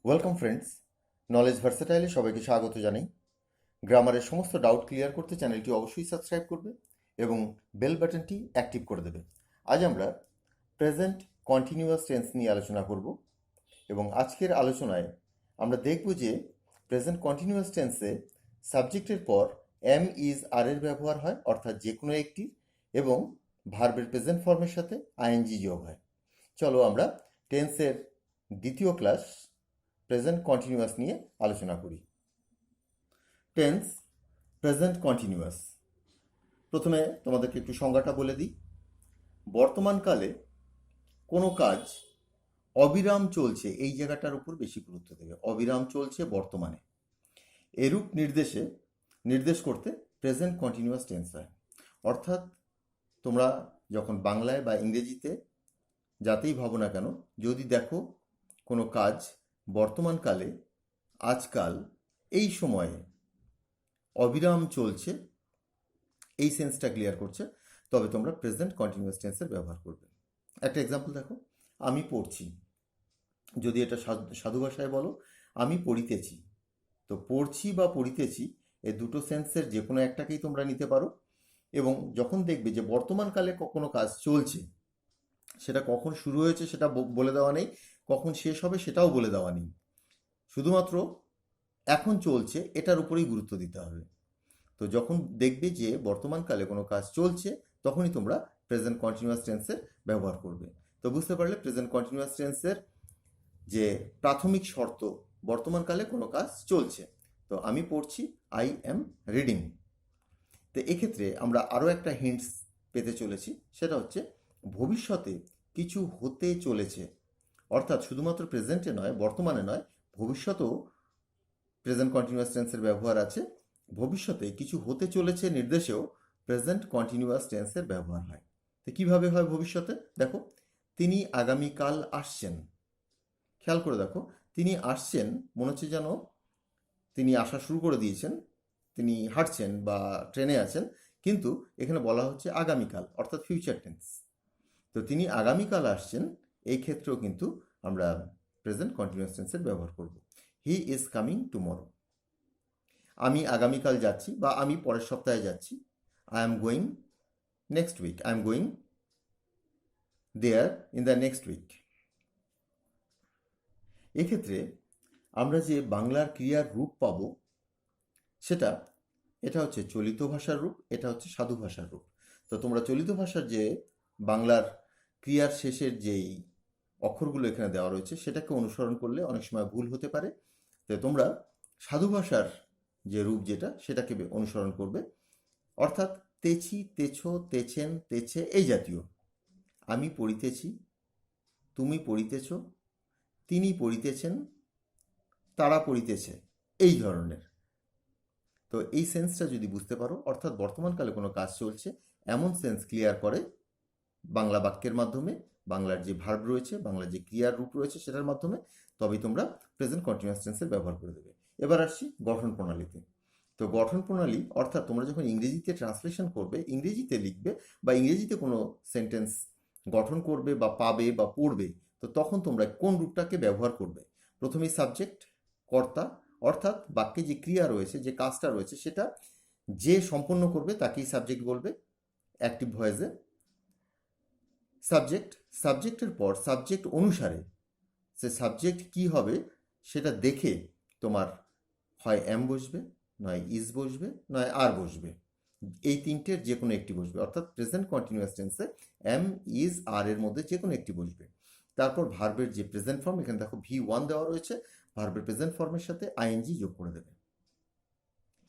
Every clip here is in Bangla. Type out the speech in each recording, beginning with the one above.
ওয়েলকাম ফ্রেন্ডস, নলেজ ভার্সেটাইলে সবাইকে স্বাগত জানাই। গ্রামারের সমস্ত ডাউট ক্লিয়ার করতে চ্যানেলটি অবশ্যই সাবস্ক্রাইব করবে এবং বেল বাটনটি অ্যাক্টিভ করে দেবে। আজ আমরা প্রেজেন্ট কন্টিনিউয়াস টেন্স নিয়ে আলোচনা করব এবং আজকের আলোচনায় আমরা দেখব যে প্রেজেন্ট কন্টিনিউয়াস টেন্সে সাবজেক্টের পর এম ইজ আর এর ব্যবহার হয়, অর্থাৎ যে কোনো একটি, এবং ভার্বের প্রেজেন্ট ফর্মের সাথে আইএনজি যোগ হয়। চলো আমরা টেন্সের দ্বিতীয় ক্লাস প্রেজেন্ট কন্টিনিউয়াস নিয়ে আলোচনা করি। Tense present continuous. প্রথমে তোমাদেরকে একটু সংজ্ঞাটা বলে দিই। বর্তমানকালে কোনো কাজ অবিরাম চলছে, এই জায়গাটার উপর বেশি গুরুত্ব দেবে। অবিরাম চলছে বর্তমানে, এরূপ নির্দেশ করতে প্রেজেন্ট কন্টিনিউয়াস টেন্স হয়। অর্থাৎ তোমরা যখন বাংলায় বা ইংরেজিতে যাতেই ভাবো না কেন, যদি দেখো কোনো কাজ বর্তমানকালে, আজকাল, এই সময়ে অবিরাম চলছে, এই সেন্সটা ক্লিয়ার করছে, তবে তোমরা প্রেজেন্ট কন্টিনিউয়াস টেন্সের ব্যবহার করবে। একটা এক্সাম্পল দেখো, আমি পড়ছি। যদি এটা সাধু ভাষায় বলো, আমি পড়িতেছি। তো পড়ছি বা পড়িতেছি এই দুটো সেন্সের যে কোনো একটাকেই তোমরা নিতে পারো। এবং যখন দেখবে যে বর্তমানকালে কোনো কাজ চলছে, সেটা কখন শুরু হয়েছে সেটা বলে দেওয়া নেই, কখন শেষ হবে সেটাও বলে দেওয়া নেই, শুধুমাত্র এখন চলছে এটার উপরেই গুরুত্ব দিতে হবে। তো যখন দেখবে যে বর্তমানকালে কোনো কাজ চলছে, তখনই তোমরা প্রেজেন্ট কন্টিনিউয়াস টেন্সের ব্যবহার করবে। তো বুঝতে পারলে প্রেজেন্ট কন্টিনিউয়াস টেন্সের যে প্রাথমিক শর্ত, বর্তমানকালে কোনো কাজ চলছে। তো আমি পড়ছি, আই অ্যাম রিডিং। তো এক্ষেত্রে আমরা আরও একটা হিন্টস পেতে চলেছি, সেটা হচ্ছে ভবিষ্যতে কিছু হতে চলেছে। অর্থাৎ শুধুমাত্র প্রেজেন্টে নয়, বর্তমানে নয়, ভবিষ্যতেও প্রেজেন্ট কন্টিনিউয়াস টেন্সের ব্যবহার আছে। ভবিষ্যতে কিছু হতে চলেছে নির্দেশেও প্রেজেন্ট কন্টিনিউয়াস টেন্সের ব্যবহার হয়। তো কীভাবে হয় ভবিষ্যতে? দেখো, তিনি আগামীকাল আসছেন। খেয়াল করে দেখো, তিনি আসছেন মনে হচ্ছে যেন তিনি আসা শুরু করে দিয়েছেন, তিনি হাঁটছেন বা ট্রেনে আছেন, কিন্তু এখানে বলা হচ্ছে আগামীকাল, অর্থাৎ ফিউচার টেন্স। তো তিনি আগামীকাল আসছেন, এই ক্ষেত্রেও কিন্তু আমরা প্রেজেন্ট কন্টিনিউয়াস টেন্সের ব্যবহার করব। He is coming tomorrow. আমি আগামীকাল যাচ্ছি বা আমি পরের সপ্তাহে যাচ্ছি। I am going next week. I am going there in the next week. এক্ষেত্রে আমরা যে বাংলার ক্রিয়ার রূপ পাব, এটা হচ্ছে চলিত ভাষার রূপ, এটা হচ্ছে সাধু ভাষার রূপ। তো তোমরা চলিত ভাষার যে বাংলার ক্রিয়ার শেষের যেই অক্ষরগুলো এখানে দেওয়া রয়েছে, সেটাকে অনুসরণ করলে অনেক সময় ভুল হতে পারে। তো তোমরা সাধু ভাষার যে রূপ যেটা, সেটাকে অনুসরণ করবে। অর্থাৎ তেছি, তেছো, তেছেন, তেছে, এই জাতীয়। আমি পড়িতেছি, তুমি পড়িতেছ, তিনি পড়িতেছেন, তারা পড়িতেছে, এই ধরনের। তো এই সেন্সটা যদি বুঝতে পারো, অর্থাৎ বর্তমানকালে কোনো কাজ চলছে এমন সেন্স ক্লিয়ার করে বাংলা বাক্যের মাধ্যমে, বাংলার যে ভার্ব রয়েছে, বাংলার যে ক্রিয়ার রূপ রয়েছে সেটার মাধ্যমে, তবেই তোমরা প্রেজেন্ট কন্টিনিউয়াস টেন্সের ব্যবহার করে দেবে। এবার আসছি গঠন প্রণালীতে। তো গঠন প্রণালী অর্থাৎ তোমরা যখন ইংরেজিতে ট্রান্সলেশন করবে, ইংরেজিতে লিখবে বা ইংরেজিতে কোনো সেন্টেন্স গঠন করবে বা পাবে বা পড়বে, তো তখন তোমরা কোন রূপটাকে ব্যবহার করবে? প্রথমেই সাবজেক্ট, কর্তা, অর্থাৎ বাক্যে যে ক্রিয়া রয়েছে, যে কাজটা রয়েছে, সেটা যে সম্পন্ন করবে তাকেই সাবজেক্ট বলবে অ্যাক্টিভ ভয়েসে। সাবজেক্টের পর সাবজেক্ট অনুসারে সে সাবজেক্ট কি হবে সেটা দেখে তোমার হয় এম বসবে, নয় ইজ বসবে, নয় আর বসবে। এই তিনটের যে কোনো একটি বসবে। অর্থাৎ প্রেজেন্ট কন্টিনিউয়াস টেন্সে এম, ইজ, আর এর মধ্যে যে কোনো একটি বসবে। তারপর ভার্বের যে প্রেজেন্ট ফর্ম, এখানে দেখো V1 দেওয়া রয়েছে, ভার্বের প্রেজেন্ট ফর্মের সাথে আইএনজি যোগ করে দেবে।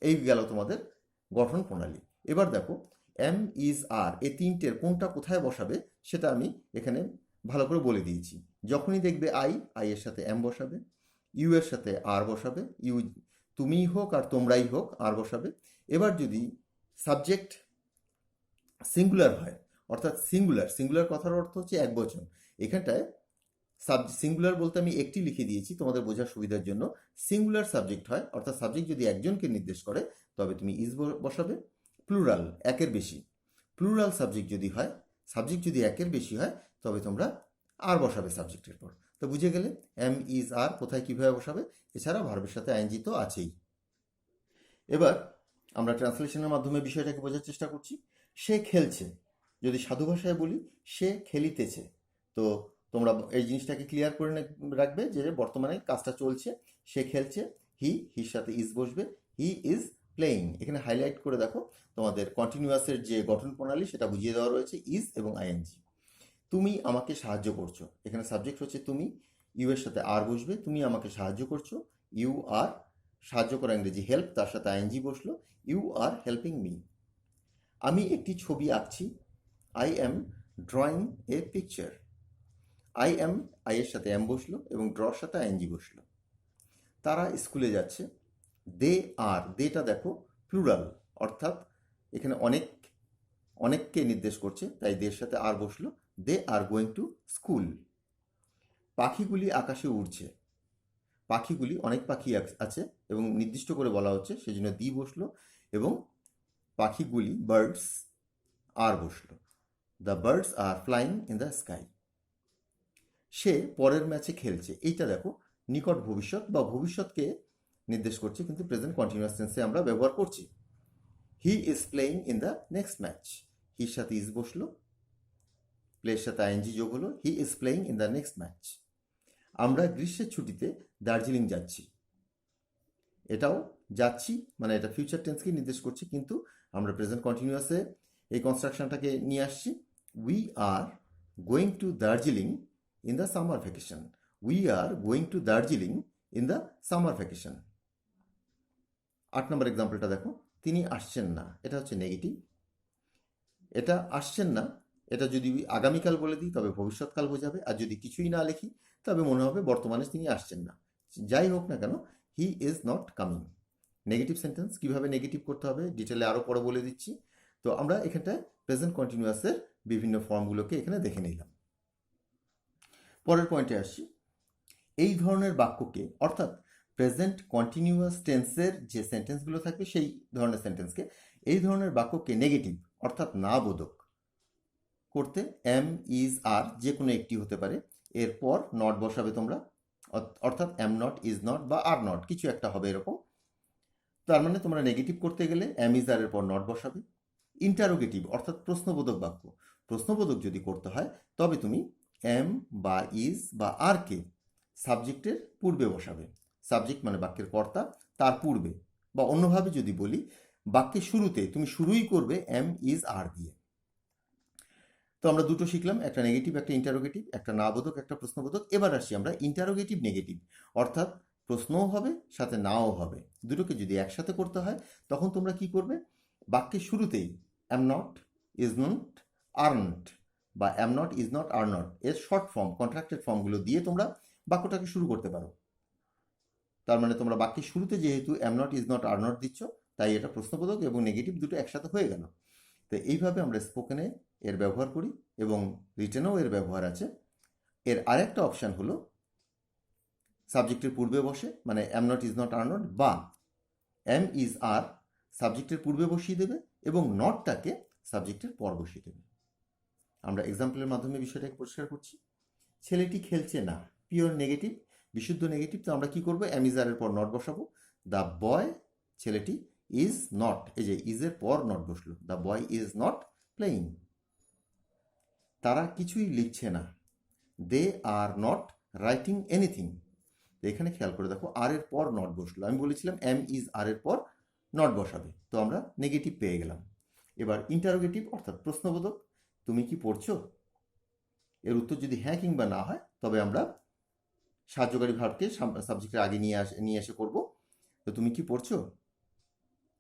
এই গেল তোমাদের গঠন প্রণালী। এবার দেখো এম, ইজ, আর এই তিনটের কোনটা কোথায় বসাবে সেটা আমি এখানে ভালো করে বলে দিয়েছি। যখনই দেখবে আই এর সাথে এম বসাবে, ইউ এর সাথে আর বসাবে, ইউ তুমিই হোক আর তোমরাই হোক, আর বসাবে। এবার যদি সাবজেক্ট সিঙ্গুলার হয়, অর্থাৎ সিঙ্গুলার কথার অর্থ হচ্ছে এক বচন। এখানটায় সিঙ্গুলার বলতে আমি একটি লিখে দিয়েছি তোমাদের বোঝার সুবিধার জন্য। সিঙ্গুলার সাবজেক্ট হয়, অর্থাৎ সাবজেক্ট যদি একজনকে নির্দেশ করে, তবে তুমি ইজ বসাবে। প্লুরাল, একের বেশি, প্লুরাল সাবজেক্ট যদি হয়, সাবজেক্ট যদি একের বেশি হয়, তবে তোমরা আর বসাবে সাবজেক্টের পর। তো বুঝে গেলে এম ইজ আর কোথায় কীভাবে বসাবে, এছাড়া ভার্বের সাথে আইএনজি তো আছেই। এবার আমরা ট্রান্সলেশনের মাধ্যমে বিষয়টাকে বোঝার চেষ্টা করছি। সে খেলছে, যদি সাধু ভাষায় বলি সে খেলিতেছে, তো তোমরা এই জিনিসটাকে ক্লিয়ার করে রাখবে যে বর্তমানে কাজটা চলছে, সে খেলছে, হির সাথে ইজ বসবে, হি ইজ প্লেয়িং। এখানে হাইলাইট করে দেখো তোমাদের কন্টিনিউয়াসের যে গঠন প্রণালী সেটা বুঝিয়ে দেওয়া রয়েছে, ইজ এবং আইএনজি। তুমি আমাকে সাহায্য করছো, এখানে সাবজেক্ট হচ্ছে তুমি, ইউ এর সাথে আর বসবে, তুমি আমাকে সাহায্য করছো, ইউ আর, সাহায্য করা ইংরেজি হেল্প, তার সাথে আইএনজি বসলো, ইউ আর হেল্পিং মি। আমি একটি ছবি আঁকছি, I am drawing a picture. I am, I এর সাথে এম বসলো এবং ড্রর সাথে আইএনজি বসলো। তারা স্কুলে যাচ্ছে, দে আর, দেটা দেখো প্লুরাল, অর্থাৎ এখানে অনেককে নির্দেশ করছে, তাই দের সাথে আর বসলো, দে আর গোয়িং টু স্কুল। পাখিগুলি আকাশে উড়ছে, পাখিগুলি, অনেক পাখি আছে এবং নির্দিষ্ট করে বলা হচ্ছে সেজন্য দি বসলো এবং পাখিগুলি, বার্ডস, আর বসলো, the birds are flying in the sky. সে পরের ম্যাচে খেলছে, এইটা দেখো নিকট ভবিষ্যৎ বা ভবিষ্যৎকে নির্দেশ করছে, কিন্তু প্রেজেন্ট কন্টিনিউয়াস টেন্সে আমরা ব্যবহার করছি। He is playing in the next match, হির সাথে ইজ বসলো, প্লের সাথে আইএনজি যোগ হলো, he is playing in the next match. আমরা গ্রীষ্মের ছুটিতে দার্জিলিং যাচ্ছি, এটাও যাচ্ছি মানে এটা ফিউচার টেন্সকে নির্দেশ করছে, কিন্তু আমরা প্রেজেন্ট কন্টিনিউয়াসে এই কনস্ট্রাকশনটাকে নিয়ে আসছি। We are going to Darjeeling in the summer vacation, we are going to Darjeeling in the summer vacation. 8 নম্বর এক্সাম্পলটা দেখো, তিনি আসছেন না, এটা হচ্ছে নেগেটিভ। এটা আসছেন না, এটা যদি আগামীকাল বলে দিই তবে ভবিষ্যৎকাল বোঝাবে, আর যদি কিছুই না লিখি তবে মনে হবে বর্তমানে তিনি আসছেন না। যাই হোক না কেন, he is not coming. Negative sentence কীভাবে নেগেটিভ করতে হবে ডিটেলে আরও পরে বলে দিচ্ছি। তো আমরা এখানটায় প্রেজেন্ট কন্টিনিউয়াসের বিভিন্ন ফর্মগুলোকে এখানে দেখে নিলাম। পরের পয়েন্টে আসছি, এই ধরনের বাক্যকে, অর্থাৎ প্রেজেন্ট কন্টিনিউয়াস টেন্সের যে সেন্টেন্সগুলো থাকবে সেই ধরনের সেন্টেন্সকে, এই ধরনের বাক্যকে নেগেটিভ অর্থাৎ না বোধক করতে এম ইজ আর যে কোনো একটি হতে পারে, এরপর নট বসাবে তোমরা, অর্থাৎ এম নট, ইজ নট বা আর নট কিছু একটা হবে এরকম। তার মানে তোমরা নেগেটিভ করতে গেলে এম ইজ আর এর পর নট বসাবে। ইন্টারোগেটিভ অর্থাৎ প্রশ্নবোধক বাক্য, প্রশ্নবোধক যদি করতে হয় তবে তুমি এম বা ইজ বা আর কে সাবজেক্টের পূর্বে বসাবে। সাবজেক্ট মানে বাক্যের কর্তা, তার পূর্বে, বা অন্যভাবে যদি বলি বাক্যের শুরুতে তুমি শুরুই করবে এম ইজ আর দিয়ে। তো আমরা দুটো শিখলাম, একটা নেগেটিভ একটা ইন্টারোগেটিভ, একটা না বোধক একটা প্রশ্নবোধক। এবার আসছি আমরা ইন্টারোগেটিভ নেগেটিভ, অর্থাৎ প্রশ্নও হবে সাথে নাও হবে, দুটোকে যদি একসাথে করতে হয় তখন তোমরা কি করবে, বাক্যের শুরুতেই am not, is not, are not বা am not, is not, are not এর শর্ট ফর্ম কন্ট্রাক্টেড ফর্মগুলো দিয়ে তোমরা বাক্যটাকে শুরু করতে পারো। তার মানে তোমরা বাক্যের শুরুতে যেহেতু অ্যাম not, is not, are not দিচ্ছ, তাই এটা প্রশ্নবোধক এবং নেগেটিভ দুটো একসাথে হয়ে গেল। তো এইভাবে আমরা স্পোকেনে এর ব্যবহার করি এবং রিটেনেও এর ব্যবহার আছে। এর আরেকটা অপশান হলো সাবজেক্টের পূর্বে বসে, মানে অ্যাম not, is not, are not, বা এম ইজ আর সাবজেক্টের পূর্বে বসিয়ে দেবে এবং নটটাকে সাবজেক্টের পর বসিয়ে দেবে। আমরা এক্সাম্পলের মাধ্যমে বিষয়টাকে পরিষ্কার করছি। ছেলেটি খেলছে না, পিওর নেগেটিভ, বিশুদ্ধ নেগেটিভ, তো আমরা কি করবো, এম ইজ আর এর পর নট বসাবো। দ্য বয়, ছেলেটি, ইজ নট, এই যে ইজের পর নট বসলো, the boy is not playing. তারা কিছুই লিখছে না, দে আর নট রাইটিং এনিথিং। এখানে খেয়াল করে দেখো আর এর পর নট বসলো, আমি বলেছিলাম এম ইজ আর এর পর নট বসাবে, তো আমরা নেগেটিভ পেয়ে গেলাম। এবার ইন্টারোগেটিভ অর্থাৎ প্রশ্নবোধক, তুমি কি পড়ছো, এর উত্তর যদি হ্যাঁ কিংবা না হয় তবে আমরা সাহায্যকারী ভার্বকে সাবজেক্টের আগে নিয়ে এসে করব। তো তুমি কি পড়ছো,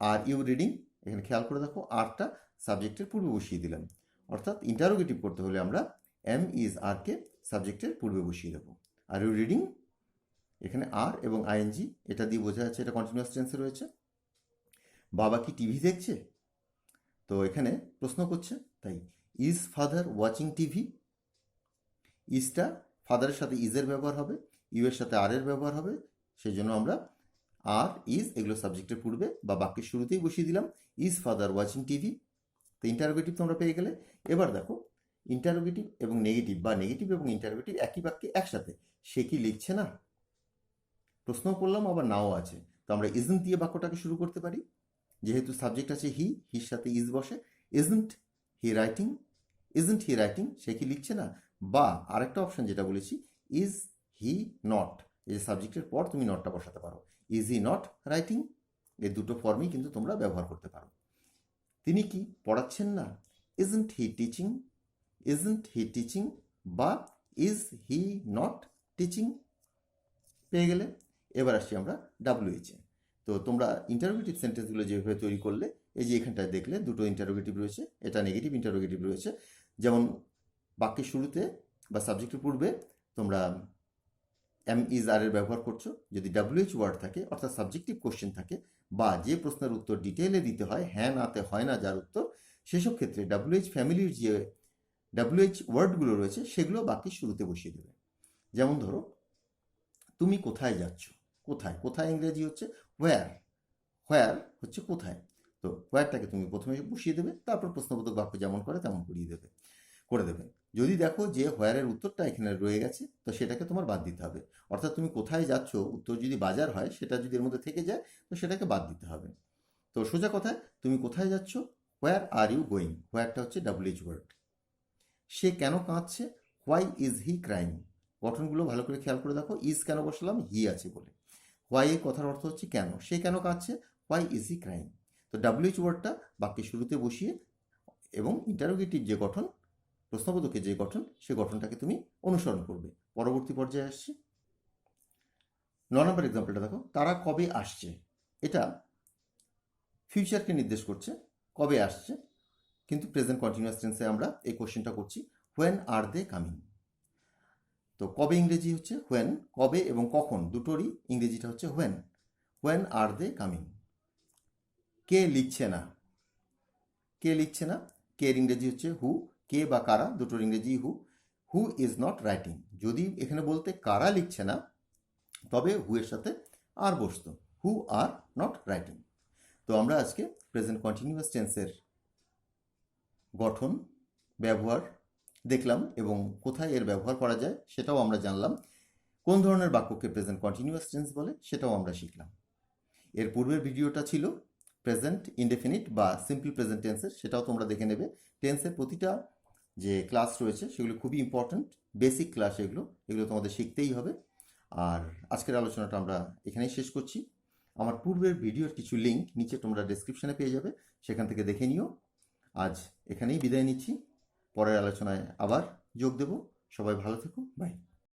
আর ইউ রিডিং, এখানে খেয়াল করে দেখো আরটা সাবজেক্টের পূর্বে বসিয়ে দিলাম, অর্থাৎ ইন্টারোগেটিভ করতে হলে আমরা এম ইজ আর কে সাবজেক্টের পূর্বে বসিয়ে দেবো। আর ইউ রিডিং, এখানে আর এবং আইএনজি এটা দিয়ে বোঝা যাচ্ছে এটা কন্টিনিউয়াস টেন্সে রয়েছে। বাবা কি টিভি দেখছে, তো এখানে প্রশ্ন করছে, তাই ইজ ফাদার ওয়াচিং টিভি, ইজটা ফাদারের সাথে ইজের ব্যবহার হবে, ইউ এর সাথে আর এর ব্যবহার হবে, সেই জন্য আমরা আর ইজ এগুলো সাবজেক্টের পূর্বে বা বাক্যের শুরুতেই বসিয়ে দিলাম, ইজ ফাদার ওয়াচিং টিভি। তো ইন্টারোগেটিভ তোমরা পেয়ে গেলে। এবার দেখো ইন্টারোগেটিভ এবং নেগেটিভ বা নেগেটিভ এবং ইন্টারোগেটিভ একই বাক্যে একসাথে, সে কি লিখছে না? প্রশ্নও করলাম আবার নাও আছে, তো আমরা ইজন্ট দিয়ে বাক্যটাকে শুরু করতে পারি। যেহেতু সাবজেক্ট আছে হি, হির সাথে ইজ বসে, isn't he writing, isn't he writing, সে কি লিখছে না? বা আরেকটা অপশন যেটা বলেছি, ইজ হি নট, এই যে সাবজেক্টের পর তুমি নটটা বসাতে পারো, ইজ হি নট রাইটিং, এই দুটো ফর্মই কিন্তু তোমরা ব্যবহার করতে পারো। তিনি কি পড়াচ্ছেন না? Isn't he teaching, isn't he teaching, বা ইজ হি নট টিচিং। পেয়ে গেলে। এবার আসছি আমরা WH এ। তো তোমরা ইন্টারোগেটিভ সেন্টেন্সগুলো যেভাবে তৈরি করলে, এই যে এখানটায় দেখলে দুটো ইন্টারোগেটিভ রয়েছে, এটা নেগেটিভ ইন্টারোগেটিভ রয়েছে। যেমন বাক্যের শুরুতে বা সাবজেক্টের পূর্বে তোমরা এম ইজ আর এর ব্যবহার করছো। যদি WH ওয়ার্ড থাকে, অর্থাৎ সাবজেক্টিভ কোশ্চেন থাকে, বা যে প্রশ্নের উত্তর ডিটেইলে দিতে হয়, হ্যাঁ নাতে হয় না যার উত্তর, সেসব ক্ষেত্রে WH ফ্যামিলির যে WH ওয়ার্ডগুলো রয়েছে সেগুলো বাক্যের শুরুতে বসিয়ে দেবে। যেমন ধরো, তুমি কোথায় যাচ্ছ? কোথায়, কোথায় ইংরেজি হচ্ছে হোয়ার, হোয়ার হচ্ছে কোথায়। তো হোয়ারটাকে তুমি প্রথমে বসিয়ে দেবে, তারপর প্রশ্নবোধক বাক্য যেমন করে তেমন করে দেবে। যদি দেখো যে হোয়ারের উত্তরটা এখানে রয়ে গেছে, তো সেটাকে তোমার বাদ দিতে হবে। অর্থাৎ তুমি কোথায় যাচ্ছ, উত্তর যদি বাজার হয়, সেটা যদি এর মধ্যে থেকে যায়, তো সেটাকে বাদ দিতে হবে। তো সোজা কথায়, তুমি কোথায় যাচ্ছ, হোয়ার আর ইউ গোয়িং, হোয়ারটা হচ্ছে WH ওয়ার্ড। সে কেন কাঁদছে, হোয়াই ইজ হি ক্রাইং। গঠনগুলো ভালো করে খেয়াল করে দেখো, ইজ কেন বসালাম, হি আছে বলে। হোয়াই এর কথার অর্থ হচ্ছে কেন, সে কেন কাঁদছে, হোয়াই ইজ হি ক্রাইং। তো WH ওয়ার্ডটা বাক্যের শুরুতে বসিয়ে, এবং ইন্টারোগেটিভ যে গঠন, প্রশ্নবোধকের যে গঠন, সে গঠনটাকে তুমি অনুসরণ করবে। পরবর্তী পর্যায়ে আসছি। 9 নম্বর এক্সাম্পলটা দেখো, তারা কবে আসছে। এটা ফিউচারকে নির্দেশ করছে, কবে আসছে, কিন্তু প্রেজেন্ট কন্টিনিউয়াস টেন্সে আমরা এই কোশ্চেনটা করছি, হোয়েন আর দে কামিং। তো কবে ইংরেজি হচ্ছে হোয়েন, কবে এবং কখন দুটোরই ইংরেজিটা হচ্ছে when, when are they coming. কে লিখছে না, কে লিখছে না, কে এর ইংরেজি হচ্ছে হু, কে বা কারা দুটোর ইংরেজি হু, হু ইজ নট রাইটিং। যদি এখানে বলতে কারা লিখছে না, তবে হু এর সাথে আর বসতো, হু আর নট রাইটিং। তো আমরা আজকে প্রেজেন্ট কন্টিনিউয়াস টেন্সের গঠন, ব্যবহার দেখলাম, এবং কোথায় এর ব্যবহার করা যায় সেটাও আমরা জানলাম। কোন ধরনের বাক্যকে প্রেজেন্ট কন্টিনিউয়াস টেন্স বলে সেটাও আমরা শিখলাম। এর পূর্বের ভিডিওটা ছিল প্রেজেন্ট ইনডেফিনিট বা সিম্পল প্রেজেন্ট টেন্সের, সেটাও তোমরা দেখে নেবে। টেন্সের প্রতিটা যে ক্লাস রয়েছে সেগুলো খুবই ইম্পর্ট্যান্ট, বেসিক ক্লাস এগুলো, এগুলো তোমাদের শিখতেই হবে। আর আজকের আলোচনাটা আমরা এখানেই শেষ করছি। আমার পূর্বের ভিডিওর কিছু লিঙ্ক নিচে তোমরা ডেসক্রিপশনে পেয়ে যাবে, সেখান থেকে দেখে নিও। আজ এখানেই বিদায় নিচ্ছি, পরের আলোচনায় আবার যোগ দেব। সবাই ভালো থেকো, বাই।